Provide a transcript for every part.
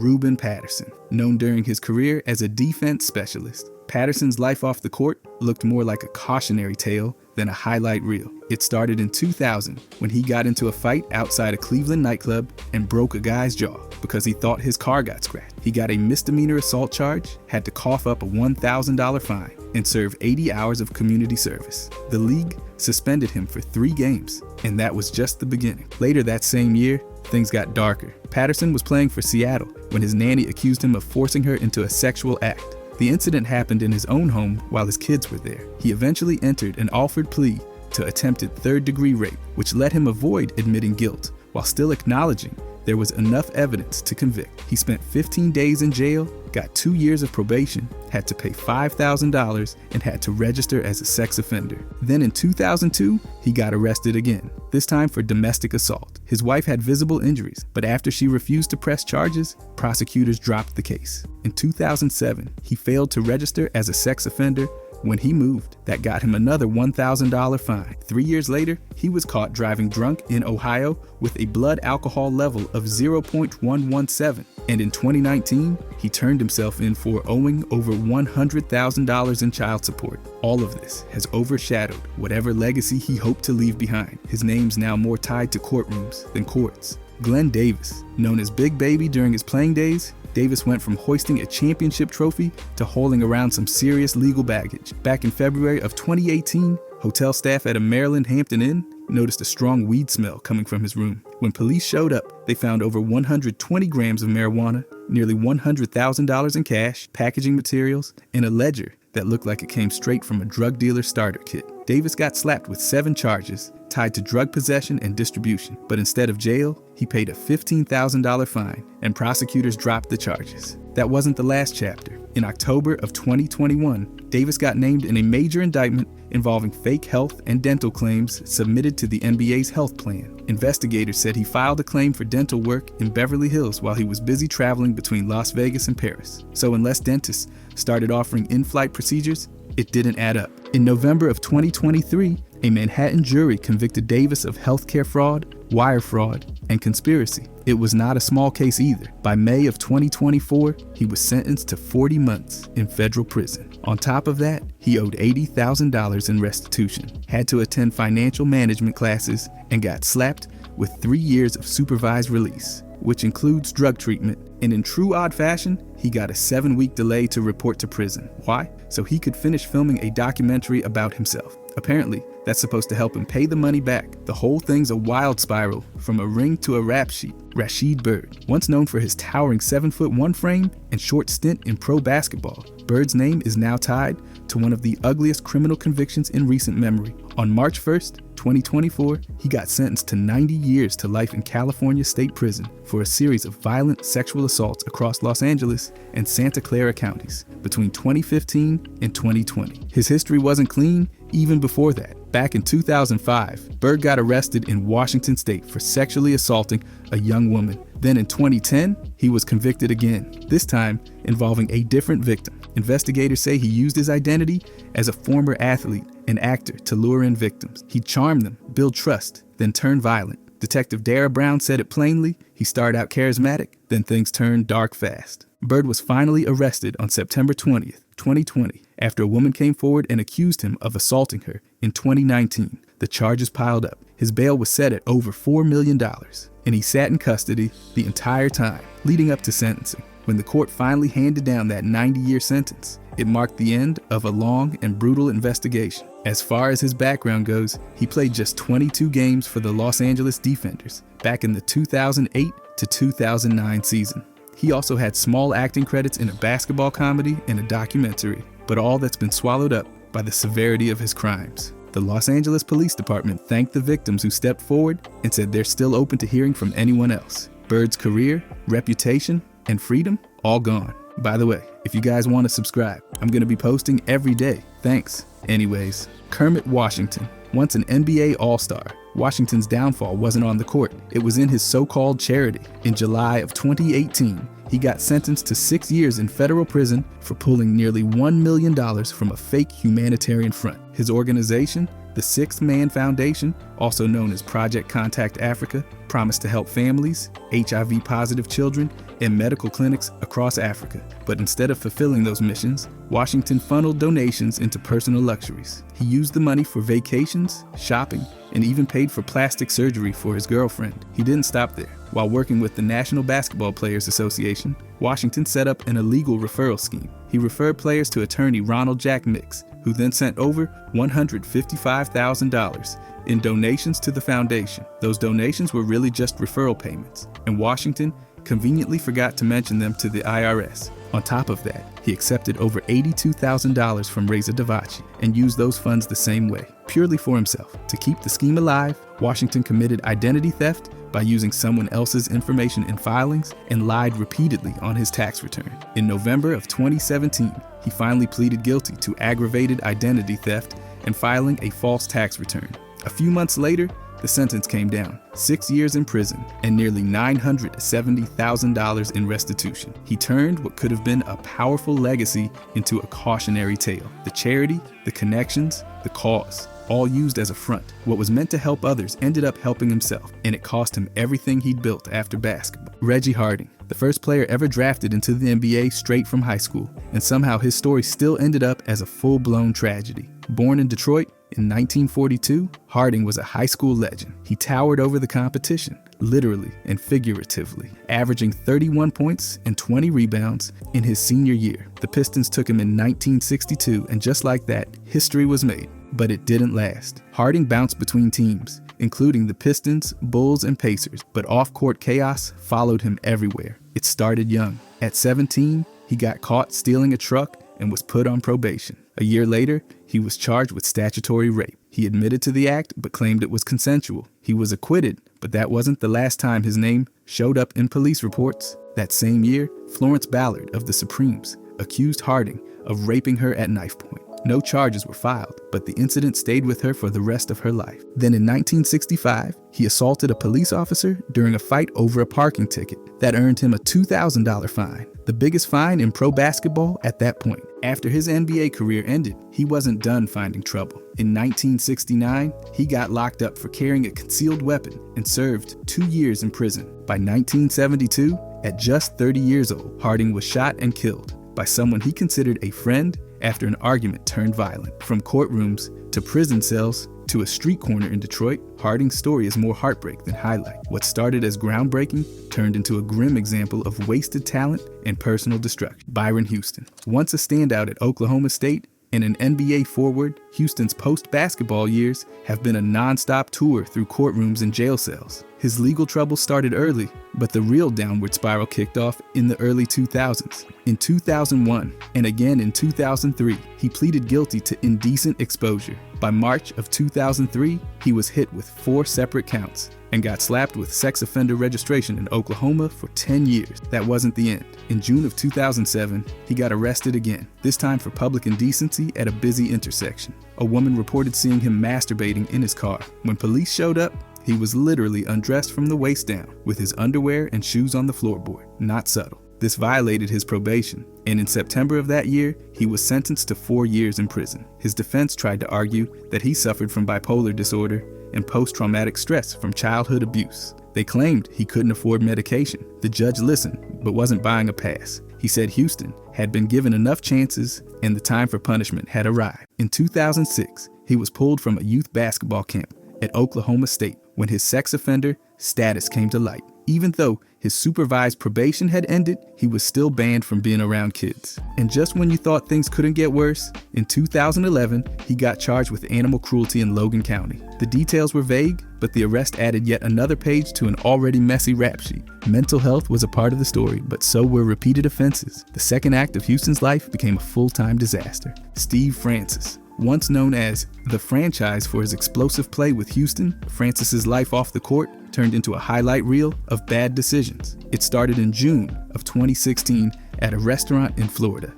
Ruben Patterson, known during his career as a defense specialist. Patterson's life off the court looked more like a cautionary tale than a highlight reel. It started in 2000 when he got into a fight outside a Cleveland nightclub and broke a guy's jaw because he thought his car got scratched. He got a misdemeanor assault charge, had to cough up a $1,000 fine, and serve 80 hours of community service. The league suspended him for 3 games, and that was just the beginning. Later that same year, things got darker. Patterson was playing for Seattle when his nanny accused him of forcing her into a sexual act. The incident happened in his own home while his kids were there. He eventually entered an offered plea to attempted third-degree rape, which let him avoid admitting guilt, while still acknowledging there was enough evidence to convict. He spent 15 days in jail, got 2 years of probation, had to pay $5,000, and had to register as a sex offender. Then in 2002, he got arrested again, this time for domestic assault. His wife had visible injuries, but after she refused to press charges, prosecutors dropped the case. In 2007, he failed to register as a sex offender. When he moved, that got him another $1,000 fine. 3 years later, he was caught driving drunk in Ohio with a blood alcohol level of 0.117. And in 2019, he turned himself in for owing over $100,000 in child support. All of this has overshadowed whatever legacy he hoped to leave behind. His name's now more tied to courtrooms than courts. Glenn Davis, known as Big Baby during his playing days, Davis went from hoisting a championship trophy to hauling around some serious legal baggage. Back in February of 2018, hotel staff at a Maryland Hampton Inn noticed a strong weed smell coming from his room. When police showed up, they found over 120 grams of marijuana, nearly $100,000 in cash, packaging materials, and a ledger that looked like it came straight from a drug dealer starter kit. Davis got slapped with 7 charges tied to drug possession and distribution, but instead of jail, he paid a $15,000 fine, and prosecutors dropped the charges. That wasn't the last chapter. In October of 2021, Davis got named in a major indictment involving fake health and dental claims submitted to the NBA's health plan. Investigators said he filed a claim for dental work in Beverly Hills while he was busy traveling between Las Vegas and Paris. So unless dentists started offering in-flight procedures, it didn't add up. In November of 2023, a Manhattan jury convicted Davis of healthcare fraud, wire fraud, and conspiracy. It was not a small case either. By May of 2024, he was sentenced to 40 months in federal prison. On top of that, he owed $80,000 in restitution, had to attend financial management classes, and got slapped with 3 years of supervised release, which includes drug treatment. And in true odd fashion, he got a 7-week delay to report to prison. Why? So he could finish filming a documentary about himself. Apparently, that's supposed to help him pay the money back. The whole thing's a wild spiral, from a ring to a rap sheet. Rasheed Bird, once known for his towering 7'1" frame and short stint in pro basketball, Bird's name is now tied to one of the ugliest criminal convictions in recent memory. On March 1st, 2024, he got sentenced to 90 years to life in California State Prison for a series of violent sexual assaults across Los Angeles and Santa Clara counties between 2015 and 2020. His history wasn't clean even before that. Back in 2005, Bird got arrested in Washington State for sexually assaulting a young woman. Then in 2010, he was convicted again, this time involving a different victim. Investigators say he used his identity as a former athlete and actor to lure in victims. He charmed them, build trust, then turn violent. Detective Dara Brown said it plainly: he started out charismatic, then things turned dark fast. Bird was finally arrested on September 20th, 2020, after a woman came forward and accused him of assaulting her in 2019. The charges piled up. His bail was set at over $4 million, and he sat in custody the entire time, leading up to sentencing. When the court finally handed down that 90-year sentence, it marked the end of a long and brutal investigation. As far as his background goes, he played just 22 games for the Los Angeles Defenders back in the 2008 to 2009 season. He also had small acting credits in a basketball comedy and a documentary, but all that's been swallowed up by the severity of his crimes. The Los Angeles Police Department thanked the victims who stepped forward and said they're still open to hearing from anyone else. Bird's career, reputation, and freedom, all gone. By the way, if you guys want to subscribe, I'm going to be posting every day. Thanks. Anyways, Kermit Washington, once an NBA All-Star. Washington's downfall wasn't on the court. It was in his so-called charity. In July of 2018, he got sentenced to 6 years in federal prison for pulling nearly $1 million from a fake humanitarian front. His organization, The Sixth Man Foundation, also known as Project Contact Africa, promised to help families, HIV-positive children, and medical clinics across Africa. But instead of fulfilling those missions, Washington funneled donations into personal luxuries. He used the money for vacations, shopping, and even paid for plastic surgery for his girlfriend. He didn't stop there. While working with the National Basketball Players Association, Washington set up an illegal referral scheme. He referred players to attorney Ronald Jack Mix, who then sent over $155,000 in donations to the foundation. Those donations were really just referral payments, and Washington conveniently forgot to mention them to the IRS. On top of that, he accepted over $82,000 from Reza Davachi and used those funds the same way, purely for himself. To keep the scheme alive, Washington committed identity theft by using someone else's information in filings and lied repeatedly on his tax return. In November of 2017, he finally pleaded guilty to aggravated identity theft and filing a false tax return. A few months later, the sentence came down, 6 years in prison and nearly $970,000 in restitution. He turned what could have been a powerful legacy into a cautionary tale. The charity, the connections, the cause, all used as a front. What was meant to help others ended up helping himself, and it cost him everything he'd built after basketball. Reggie Harding, the first player ever drafted into the NBA straight from high school, and somehow his story still ended up as a full-blown tragedy. Born in Detroit in 1942, Harding was a high school legend. He towered over the competition, literally and figuratively, averaging 31 points and 20 rebounds in his senior year. The Pistons took him in 1962, and just like that, history was made. But it didn't last. Harding bounced between teams, including the Pistons, Bulls, and Pacers, but off-court chaos followed him everywhere. It started young. At 17, he got caught stealing a truck and was put on probation. A year later, he was charged with statutory rape. He admitted to the act, but claimed it was consensual. He was acquitted, but that wasn't the last time his name showed up in police reports. That same year, Florence Ballard of the Supremes accused Harding of raping her at knife point. No charges were filed, but the incident stayed with her for the rest of her life. Then in 1965, he assaulted a police officer during a fight over a parking ticket. That earned him a $2,000 fine, the biggest fine in pro basketball at that point. After his NBA career ended, he wasn't done finding trouble. In 1969, he got locked up for carrying a concealed weapon and served 2 years in prison. By 1972, at just 30 years old, Harding was shot and killed by someone he considered a friend after an argument turned violent. From courtrooms to prison cells to a street corner in Detroit, Harding's story is more heartbreak than highlight. What started as groundbreaking turned into a grim example of wasted talent and personal destruction. Byron Houston, once a standout at Oklahoma State and an NBA forward, Houston's post-basketball years have been a non-stop tour through courtrooms and jail cells. His legal troubles started early, but the real downward spiral kicked off in the early 2000s. In 2001 and again in 2003, he pleaded guilty to indecent exposure. By March of 2003, he was hit with 4 separate counts and got slapped with sex offender registration in Oklahoma for 10 years. That wasn't the end. In June of 2007, he got arrested again, this time for public indecency at a busy intersection. A woman reported seeing him masturbating in his car. When police showed up, he was literally undressed from the waist down, with his underwear and shoes on the floorboard. Not subtle. This violated his probation, and in September of that year, he was sentenced to 4 years in prison. His defense tried to argue that he suffered from bipolar disorder and post-traumatic stress from childhood abuse. They claimed he couldn't afford medication. The judge listened, but wasn't buying a pass. He said Houston had been given enough chances and the time for punishment had arrived. In 2006, he was pulled from a youth basketball camp at Oklahoma State when his sex offender status came to light. Even though his supervised probation had ended, he was still banned from being around kids. And just when you thought things couldn't get worse, in 2011, he got charged with animal cruelty in Logan County. The details were vague, but the arrest added yet another page to an already messy rap sheet. Mental health was a part of the story, but so were repeated offenses. The second act of Houston's life became a full-time disaster. Steve Francis, once known as the franchise for his explosive play with Houston, Francis's life off the court turned into a highlight reel of bad decisions. It started in June of 2016 at a restaurant in Florida.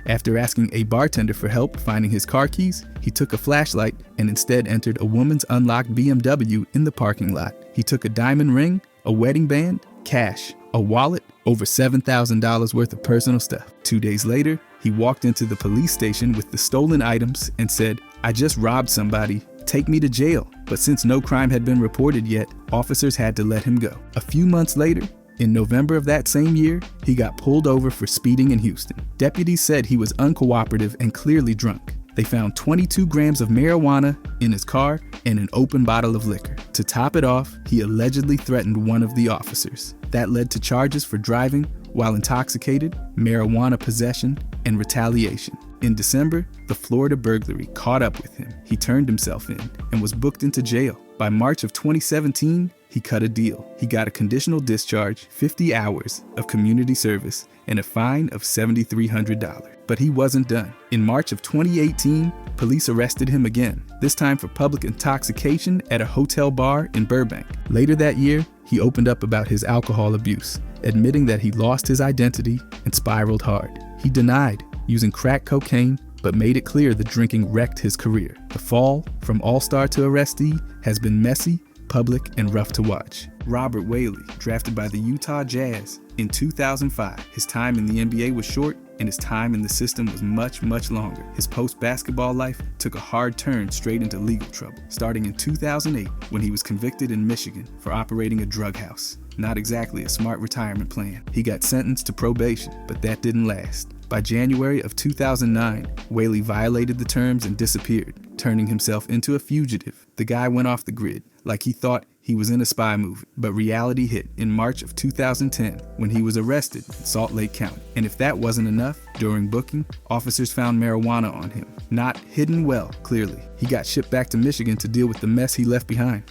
After asking a bartender for help finding his car keys, he took a flashlight and instead entered a woman's unlocked BMW in the parking lot. He took a diamond ring, a wedding band, cash, a wallet, over $7,000 worth of personal stuff. 2 days later, he walked into the police station with the stolen items and said, "I just robbed somebody. "Take me to jail." But since no crime had been reported yet, officers had to let him go. A few months later, in November of that same year, he got pulled over for speeding in Houston. Deputies said he was uncooperative and clearly drunk. They found 22 grams of marijuana in his car and an open bottle of liquor. To top it off, he allegedly threatened one of the officers. That led to charges for driving while intoxicated, marijuana possession, and retaliation. In December, the Florida burglary caught up with him. He turned himself in and was booked into jail. By March of 2017, he cut a deal. He got a conditional discharge, 50 hours of community service, and a fine of $7,300. But he wasn't done. In March of 2018, police arrested him again, this time for public intoxication at a hotel bar in Burbank. Later that year, he opened up about his alcohol abuse, admitting that he lost his identity and spiraled hard. He denied using crack cocaine, but made it clear that drinking wrecked his career. The fall from all-star to arrestee has been messy, public, and rough to watch. Robert Whaley, drafted by the Utah Jazz in 2005. His time in the NBA was short, and his time in the system was much, much longer. His post-basketball life took a hard turn straight into legal trouble, starting in 2008 when he was convicted in Michigan for operating a drug house. Not exactly a smart retirement plan. He got sentenced to probation, but that didn't last. By January of 2009, Whaley violated the terms and disappeared, turning himself into a fugitive. The guy went off the grid, like he thought he was in a spy movie. But reality hit in March of 2010 when he was arrested in Salt Lake County. And if that wasn't enough, during booking, officers found marijuana on him. Not hidden well, clearly. He got shipped back to Michigan to deal with the mess he left behind.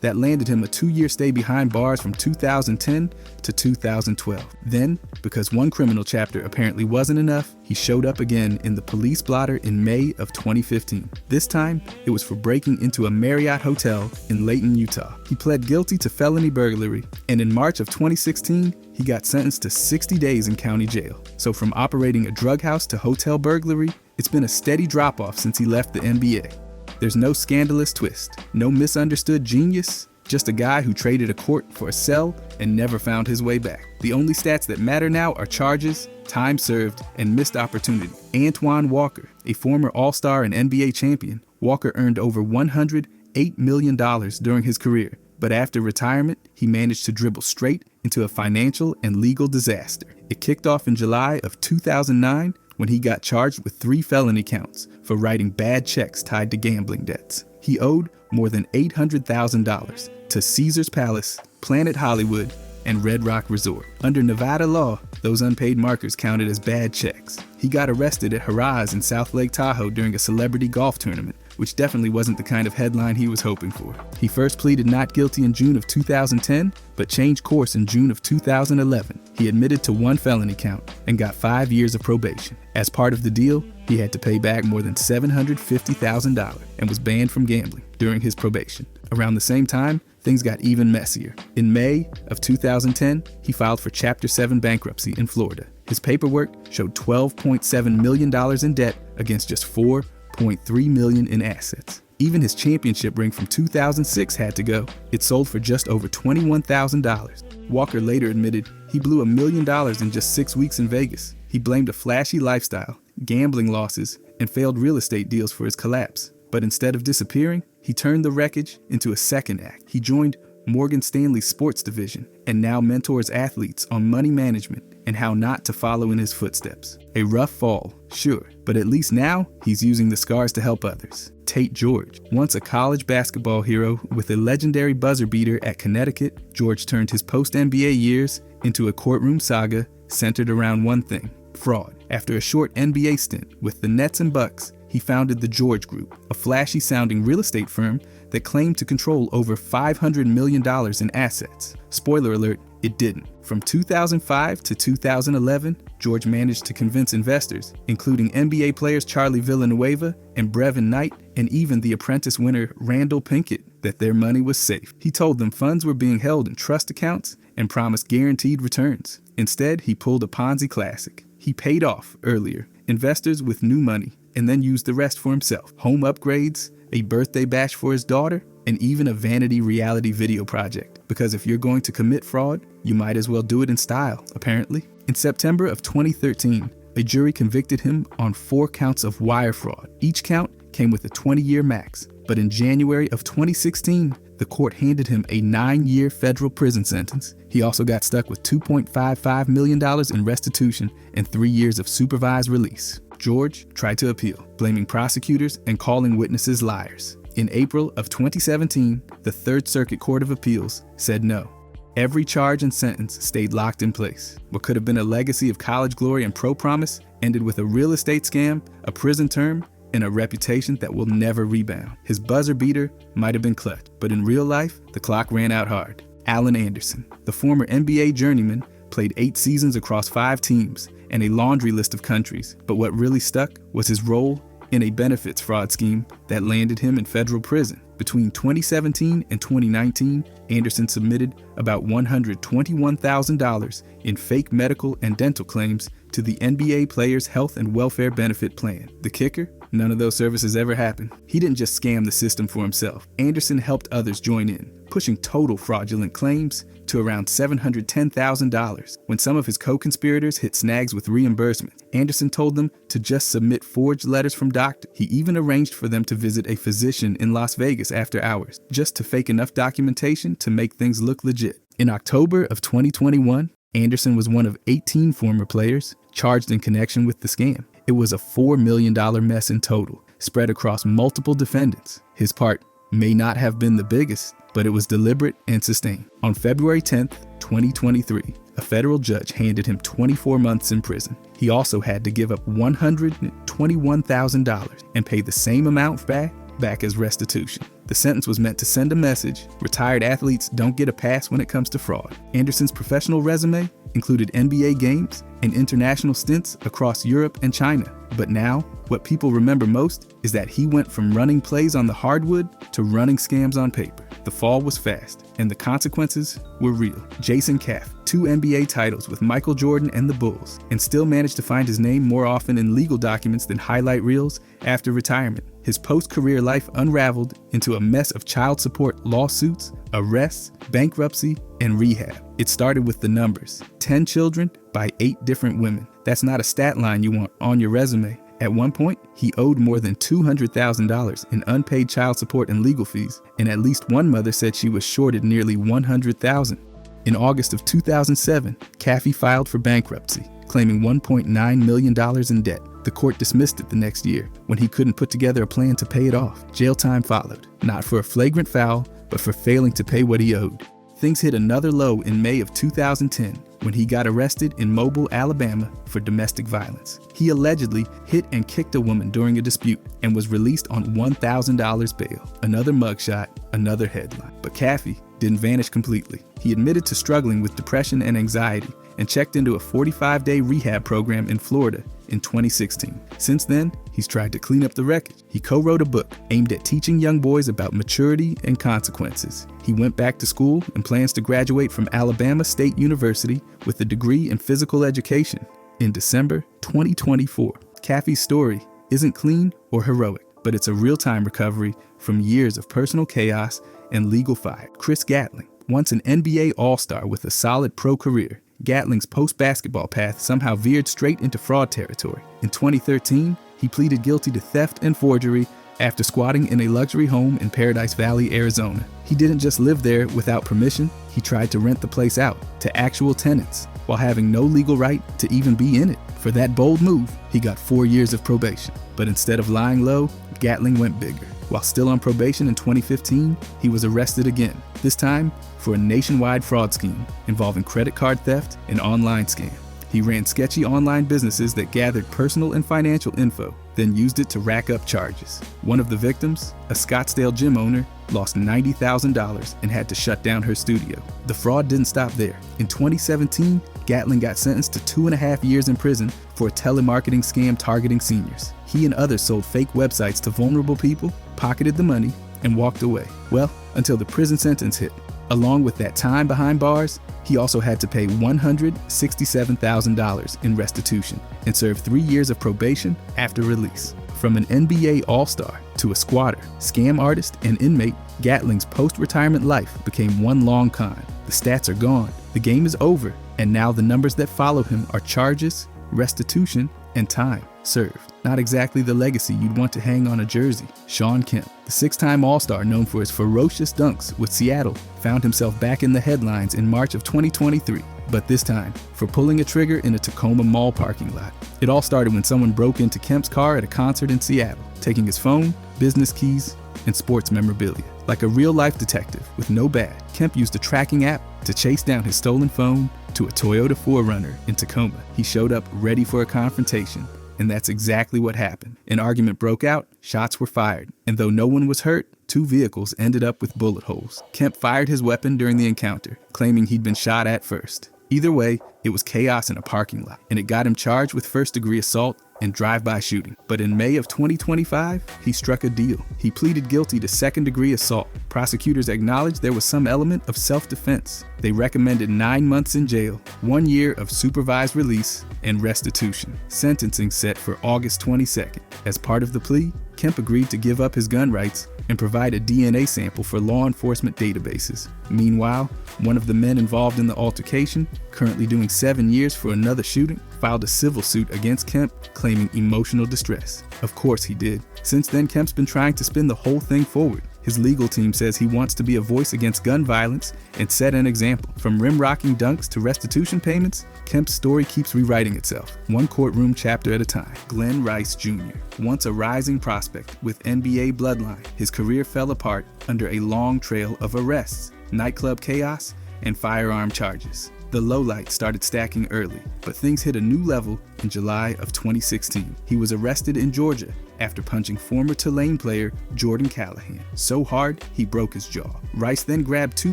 That landed him a 2-year stay behind bars from 2010 to 2012. Then, because one criminal chapter apparently wasn't enough, he showed up again in the police blotter in May of 2015. This time, it was for breaking into a Marriott hotel in Layton, Utah. He pled guilty to felony burglary, and in March of 2016, he got sentenced to 60 days in county jail. So from operating a drug house to hotel burglary, it's been a steady drop-off since he left the NBA. There's no scandalous twist, no misunderstood genius, just a guy who traded a court for a cell and never found his way back. The only stats that matter now are charges, time served, and missed opportunity. Antoine Walker, a former All-Star and NBA champion, Walker earned over $108 million during his career, but after retirement, he managed to dribble straight into a financial and legal disaster. It kicked off in July of 2009 when he got charged with 3 felony counts for writing bad checks tied to gambling debts. He owed more than $800,000 to Caesars Palace, Planet Hollywood, and Red Rock Resort. Under Nevada law, those unpaid markers counted as bad checks. He got arrested at Harrah's in South Lake Tahoe during a celebrity golf tournament, which definitely wasn't the kind of headline he was hoping for. He first pleaded not guilty in June of 2010, but changed course in June of 2011. He admitted to 1 felony count and got 5 years of probation. As part of the deal, he had to pay back more than $750,000 and was banned from gambling during his probation. Around the same time, things got even messier. In May of 2010, he filed for Chapter 7 bankruptcy in Florida. His paperwork showed $12.7 million in debt against just $4.3 million in assets. Even his championship ring from 2006 had to go. It sold for just over $21,000. Walker later admitted he blew $1 million in just 6 weeks in Vegas. He blamed a flashy lifestyle, gambling losses, and failed real estate deals for his collapse. But instead of disappearing, he turned the wreckage into a second act. He joined Morgan Stanley's sports division and now mentors athletes on money management and how not to follow in his footsteps. A rough fall, sure, but at least now he's using the scars to help others. Tate George, once a college basketball hero with a legendary buzzer beater at Connecticut, George turned his post-NBA years into a courtroom saga centered around one thing: fraud. After a short NBA stint with the Nets and Bucks, he founded the George Group, a flashy-sounding real estate firm that claimed to control over $500 million in assets. Spoiler alert, it didn't. From 2005 to 2011, George managed to convince investors, including NBA players Charlie Villanueva and Brevin Knight, and even The Apprentice winner Randall Pinkett, that their money was safe. He told them funds were being held in trust accounts and promised guaranteed returns. Instead, he pulled a Ponzi classic. He paid off, earlier, investors with new money, and then used the rest for himself. Home upgrades, a birthday bash for his daughter, and even a vanity reality video project. Because if you're going to commit fraud, you might as well do it in style, apparently. In September of 2013, a jury convicted him on 4 counts of wire fraud. Each count came with a 20-year max, But in January of 2016, the court handed him a 9-year federal prison sentence. He also got stuck with $2.55 million in restitution and 3 years of supervised release. George tried to appeal, blaming prosecutors and calling witnesses liars. In April of 2017, the Third Circuit Court of Appeals said no. Every charge and sentence stayed locked in place. What could have been a legacy of college glory and pro promise ended with a real estate scam, a prison term, and a reputation that will never rebound. His buzzer beater might have been clutch, but in real life, the clock ran out hard. Allan Anderson, the former NBA journeyman, played 8 seasons across 5 teams and a laundry list of countries, but what really stuck was his role in a benefits fraud scheme that landed him in federal prison. Between 2017 and 2019, Anderson submitted about $121,000 in fake medical and dental claims to the NBA Players' Health and Welfare Benefit Plan. The kicker? None of those services ever happened. He didn't just scam the system for himself. Anderson helped others join in, pushing total fraudulent claims to around $710,000. When some of his co-conspirators hit snags with reimbursement, Anderson told them to just submit forged letters from doctors. He even arranged for them to visit a physician in Las Vegas after hours, just to fake enough documentation to make things look legit. In October of 2021, Anderson was one of 18 former players charged in connection with the scam. It was a $4 million mess in total, spread across multiple defendants. His part may not have been the biggest, but it was deliberate and sustained. On February 10th, 2023, a federal judge handed him 24 months in prison. He also had to give up $121,000 and pay the same amount back as restitution. The sentence was meant to send a message: retired athletes don't get a pass when it comes to fraud. Anderson's professional resume included NBA games and international stints across Europe and China. But now, what people remember most is that he went from running plays on the hardwood to running scams on paper. The fall was fast, and the consequences were real. Jason Caff, 2 NBA titles with Michael Jordan and the Bulls, and still managed to find his name more often in legal documents than highlight reels after retirement. His post-career life unraveled into a mess of child support lawsuits, arrests, bankruptcy, and rehab. It started with the numbers: 10 children by 8 different women. That's not a stat line you want on your resume. At one point, he owed more than $200,000 in unpaid child support and legal fees, and at least one mother said she was shorted nearly $100,000. In August of 2007, Caffey filed for bankruptcy, claiming $1.9 million in debt. The court dismissed it the next year when he couldn't put together a plan to pay it off. Jail time followed, not for a flagrant foul, but for failing to pay what he owed. Things hit another low in May of 2010 when he got arrested in Mobile, Alabama for domestic violence. He allegedly hit and kicked a woman during a dispute and was released on $1,000 bail. Another mugshot, another headline. But Caffey didn't vanish completely. He admitted to struggling with depression and anxiety and checked into a 45-day rehab program in Florida in 2016. Since then, he's tried to clean up the wreckage. He co-wrote a book aimed at teaching young boys about maturity and consequences. He went back to school and plans to graduate from Alabama State University with a degree in physical education in December 2024. Caffey's story isn't clean or heroic, but it's a real-time recovery from years of personal chaos and legal fire. Chris Gatling, once an NBA All-Star with a solid pro career, Gatling's post-basketball path somehow veered straight into fraud territory. In 2013, he pleaded guilty to theft and forgery after squatting in a luxury home in Paradise Valley, Arizona. He didn't just live there without permission, he tried to rent the place out to actual tenants while having no legal right to even be in it. For that bold move, he got 4 years of probation. But instead of lying low, Gatling went bigger. While still on probation in 2015, he was arrested again, this time for a nationwide fraud scheme involving credit card theft and online scam. He ran sketchy online businesses that gathered personal and financial info, then used it to rack up charges. One of the victims, a Scottsdale gym owner, lost $90,000 and had to shut down her studio. The fraud didn't stop there. In 2017, Gatling got sentenced to 2.5 years in prison for a telemarketing scam targeting seniors. He and others sold fake websites to vulnerable people, pocketed the money, and walked away. Well, until the prison sentence hit. Along with that time behind bars, he also had to pay $167,000 in restitution and serve 3 years of probation after release. From an NBA All-Star to a squatter, scam artist, and inmate, Gatling's post-retirement life became one long con. The stats are gone, the game is over, and now the numbers that follow him are charges, restitution, and time served. Not exactly the legacy you'd want to hang on a jersey. Shawn Kemp, the 6-time All-Star known for his ferocious dunks with Seattle, found himself back in the headlines in March of 2023, but this time for pulling a trigger in a Tacoma Mall parking lot. It all started when someone broke into Kemp's car at a concert in Seattle, taking his phone, business keys, and sports memorabilia. Like a real-life detective with no badge, Kemp used a tracking app to chase down his stolen phone to a Toyota 4Runner in Tacoma. He showed up ready for a confrontation, and that's exactly what happened. An argument broke out, shots were fired, and though no one was hurt, 2 vehicles ended up with bullet holes. Kemp fired his weapon during the encounter, claiming he'd been shot at first. Either way, it was chaos in a parking lot, and it got him charged with first-degree assault and drive-by shooting. But in May of 2025, he struck a deal. He pleaded guilty to second-degree assault. Prosecutors acknowledged there was some element of self-defense. They recommended 9 months in jail, 1 year of supervised release, and restitution. Sentencing set for August 22nd. As part of the plea, Kemp agreed to give up his gun rights and provide a DNA sample for law enforcement databases. Meanwhile, one of the men involved in the altercation, currently doing 7 years for another shooting, filed a civil suit against Kemp, claiming emotional distress. Of course he did. Since then, Kemp's been trying to spin the whole thing forward. His legal team says he wants to be a voice against gun violence and set an example. From rim-rocking dunks to restitution payments, Kemp's story keeps rewriting itself, one courtroom chapter at a time. Glenn Rice Jr., once a rising prospect with NBA bloodline, his career fell apart under a long trail of arrests, nightclub chaos, and firearm charges. The lowlights started stacking early, but things hit a new level in July of 2016. He was arrested in Georgia after punching former Tulane player Jordan Callahan so hard he broke his jaw. Rice then grabbed 2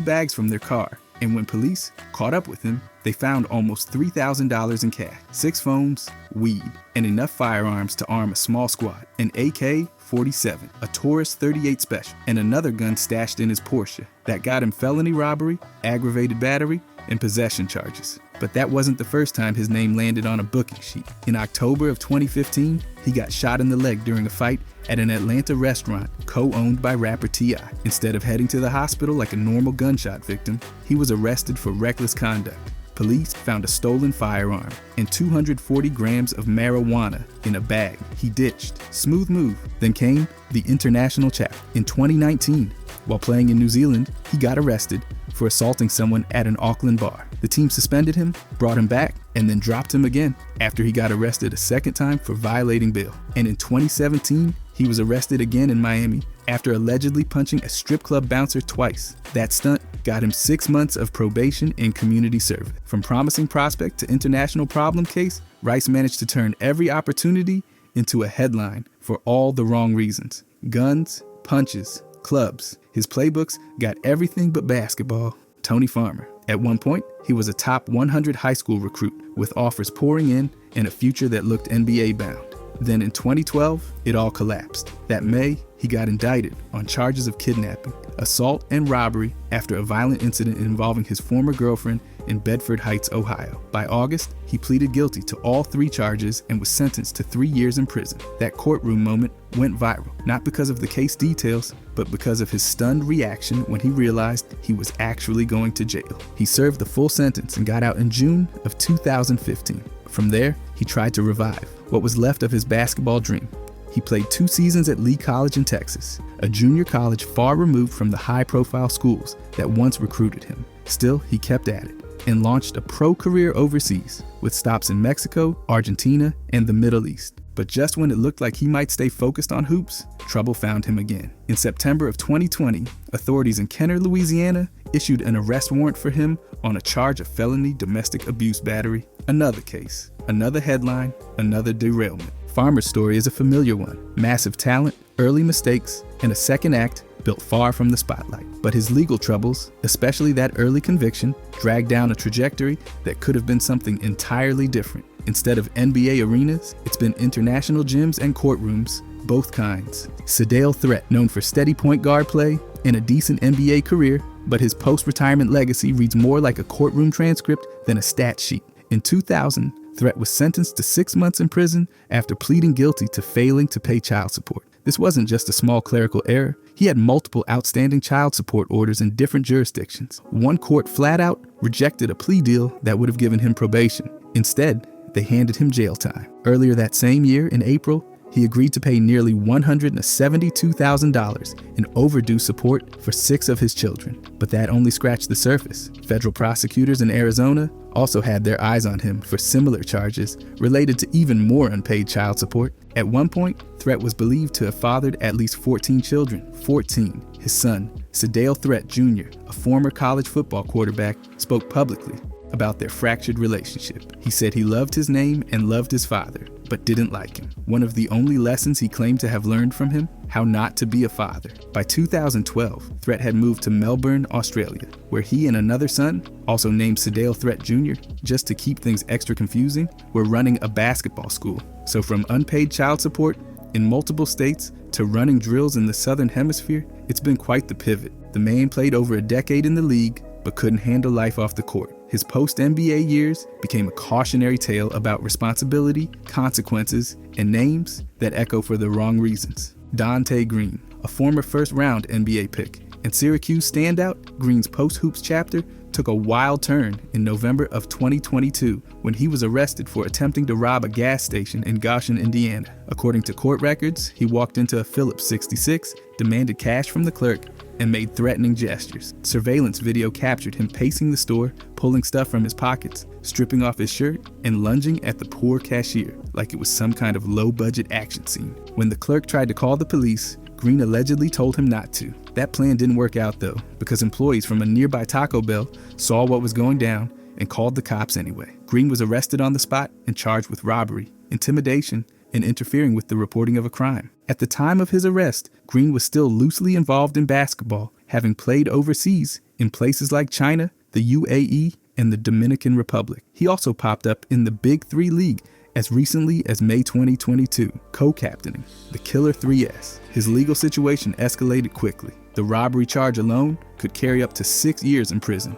bags from their car, and when police caught up with him, they found almost $3,000 in cash, 6 phones, weed, and enough firearms to arm a small squad, an AK-47, a Taurus 38 Special, and another gun stashed in his Porsche. That got him felony robbery, aggravated battery, and possession charges. But that wasn't the first time his name landed on a booking sheet. In October of 2015, he got shot in the leg during a fight at an Atlanta restaurant co-owned by rapper T.I. Instead of heading to the hospital like a normal gunshot victim, he was arrested for reckless conduct. Police found a stolen firearm and 240 grams of marijuana in a bag he ditched. Smooth move. Then came the international chapter. In 2019, while playing in New Zealand, he got arrested for assaulting someone at an Auckland bar. The team suspended him, brought him back, and then dropped him again after he got arrested a second time for violating bail. And in 2017, he was arrested again in Miami after allegedly punching a strip club bouncer twice. That stunt got him 6 months of probation and community service. From promising prospect to international problem case, Rice managed to turn every opportunity into a headline for all the wrong reasons. Guns, punches, clubs. His playbooks got everything but basketball. Tony Farmer. At one point, he was a top 100 high school recruit with offers pouring in and a future that looked NBA bound. Then in 2012, it all collapsed. That May, he got indicted on charges of kidnapping, assault, and robbery after a violent incident involving his former girlfriend in Bedford Heights, Ohio. By August, he pleaded guilty to all 3 charges and was sentenced to 3 years in prison. That courtroom moment went viral, not because of the case details, but because of his stunned reaction when he realized he was actually going to jail. He served the full sentence and got out in June of 2015. From there, he tried to revive what was left of his basketball dream. He played 2 seasons at Lee College in Texas, a junior college far removed from the high-profile schools that once recruited him. Still, he kept at it and launched a pro career overseas with stops in Mexico, Argentina, and the Middle East. But just when it looked like he might stay focused on hoops, trouble found him again. In September of 2020, authorities in Kenner, Louisiana, issued an arrest warrant for him on a charge of felony domestic abuse battery. Another case, another headline, another derailment. Farmer's story is a familiar one. Massive talent, early mistakes, and a second act built far from the spotlight. But his legal troubles, especially that early conviction, dragged down a trajectory that could have been something entirely different. Instead of NBA arenas, it's been international gyms and courtrooms, both kinds. Sadale Threat, known for steady point guard play and a decent NBA career, but his post-retirement legacy reads more like a courtroom transcript than a stat sheet. In 2000, Threat was sentenced to 6 months in prison after pleading guilty to failing to pay child support. This wasn't just a small clerical error. He had multiple outstanding child support orders in different jurisdictions. One court flat out rejected a plea deal that would have given him probation. Instead, they handed him jail time. Earlier that same year, in April, He agreed to pay nearly $172,000 in overdue support for 6 of his children. But that only scratched the surface. Federal prosecutors in Arizona also had their eyes on him for similar charges related to even more unpaid child support. At one point, Threat was believed to have fathered at least 14 children. 14. His son, Sadale Threat Jr., a former college football quarterback, spoke publicly about their fractured relationship. He said he loved his name and loved his father, but didn't like him. One of the only lessons he claimed to have learned from him, how not to be a father. By 2012, Threat had moved to Melbourne, Australia, where he and another son, also named Sadale Threat Jr., just to keep things extra confusing, were running a basketball school. So from unpaid child support in multiple states to running drills in the Southern Hemisphere, it's been quite the pivot. The man played over a decade in the league, but couldn't handle life off the court. His post-NBA years became a cautionary tale about responsibility, consequences, and names that echo for the wrong reasons. Dante Green, a former first-round NBA pick, and Syracuse standout, Green's post-hoops chapter took a wild turn in November of 2022 when he was arrested for attempting to rob a gas station in Goshen, Indiana. According to court records, he walked into a Phillips 66, demanded cash from the clerk, and made threatening gestures. Surveillance video captured him pacing the store, pulling stuff from his pockets, stripping off his shirt, and lunging at the poor cashier like it was some kind of low-budget action scene. When the clerk tried to call the police, Green allegedly told him not to. That plan didn't work out though, because employees from a nearby Taco Bell saw what was going down and called the cops anyway. Green was arrested on the spot and charged with robbery, intimidation, and interfering with the reporting of a crime. At the time of his arrest, Green was still loosely involved in basketball, having played overseas in places like China, the UAE, and the Dominican Republic. He also popped up in the Big Three League as recently as May 2022, co-captaining the Killer 3S. His legal situation escalated quickly. The robbery charge alone could carry up to 6 years in prison.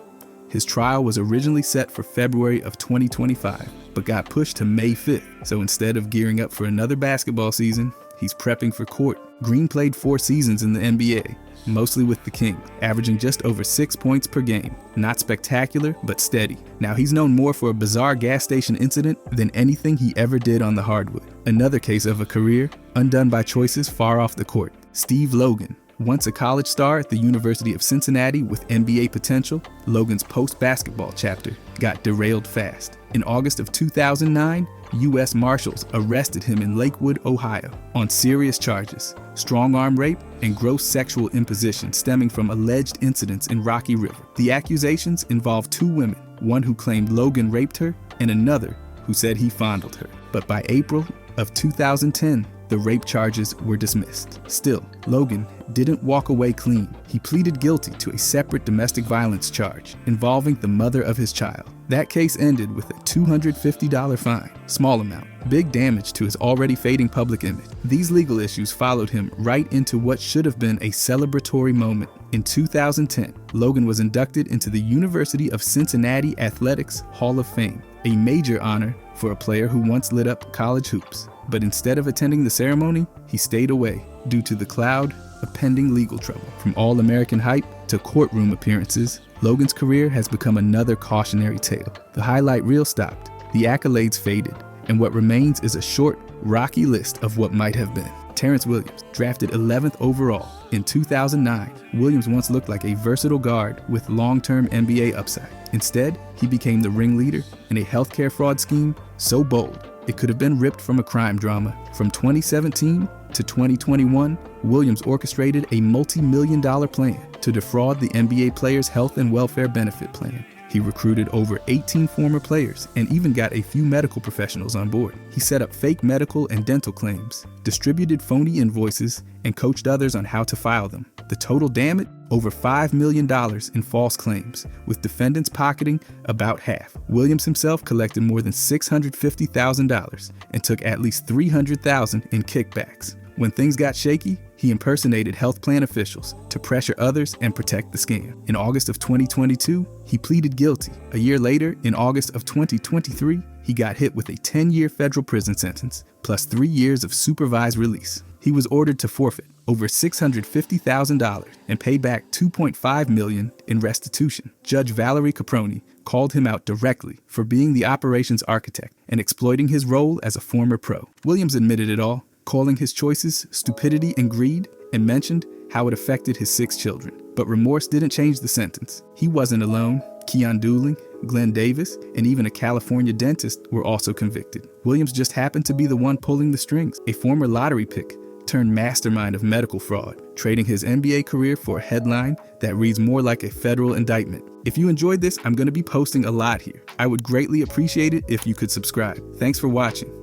His trial was originally set for February of 2025, but got pushed to May 5th. So instead of gearing up for another basketball season, he's prepping for court. Green played 4 seasons in the NBA, mostly with the King, averaging just over 6 points per game. Not spectacular, but steady. Now he's known more for a bizarre gas station incident than anything he ever did on the hardwood. Another case of a career undone by choices far off the court. Steve Logan. Once a college star at the University of Cincinnati with NBA potential, Logan's post-basketball chapter got derailed fast. In August of 2009, U.S. Marshals arrested him in Lakewood, Ohio, on serious charges: strong-arm rape and gross sexual imposition stemming from alleged incidents in Rocky River. The accusations involved 2 women, one who claimed Logan raped her and another who said he fondled her. But by April of 2010, the rape charges were dismissed. Still, Logan didn't walk away clean. He pleaded guilty to a separate domestic violence charge involving the mother of his child. That case ended with a $250 fine. Small amount, big damage to his already fading public image. These legal issues followed him right into what should have been a celebratory moment. In 2010, Logan was inducted into the University of Cincinnati Athletics Hall of Fame, a major honor for a player who once lit up college hoops. But instead of attending the ceremony, he stayed away due to the cloud of pending legal trouble. From All-American hype to courtroom appearances, Logan's career has become another cautionary tale. The highlight reel stopped, the accolades faded, and what remains is a short, rocky list of what might have been. Terrence Williams, drafted 11th overall in 2009, Williams once looked like a versatile guard with long-term NBA upside. Instead, he became the ringleader in a healthcare fraud scheme so bold it could have been ripped from a crime drama. From 2017 to 2021, Williams orchestrated a multi-million-dollar plan to defraud the NBA players' health and welfare benefit plan. He recruited over 18 former players and even got a few medical professionals on board. He set up fake medical and dental claims, distributed phony invoices, and coached others on how to file them. The total damage? Over $5 million in false claims, with defendants pocketing about half. Williams himself collected more than $650,000 and took at least $300,000 in kickbacks. When things got shaky, he impersonated health plan officials to pressure others and protect the scam. In August of 2022, he pleaded guilty. A year later, in August of 2023, he got hit with a 10-year federal prison sentence, plus 3 years of supervised release. He was ordered to forfeit over $650,000 and pay back $2.5 million in restitution. Judge Valerie Caproni called him out directly for being the operations architect and exploiting his role as a former pro. Williams admitted it all, calling his choices stupidity and greed, and mentioned how it affected his 6 children. But remorse didn't change the sentence. He wasn't alone. Keon Dooling, Glenn Davis, and even a California dentist were also convicted. Williams just happened to be the one pulling the strings, a former lottery pick turned mastermind of medical fraud, trading his NBA career for a headline that reads more like a federal indictment. If you enjoyed this, I'm going to be posting a lot here. I would greatly appreciate it if you could subscribe. Thanks for watching.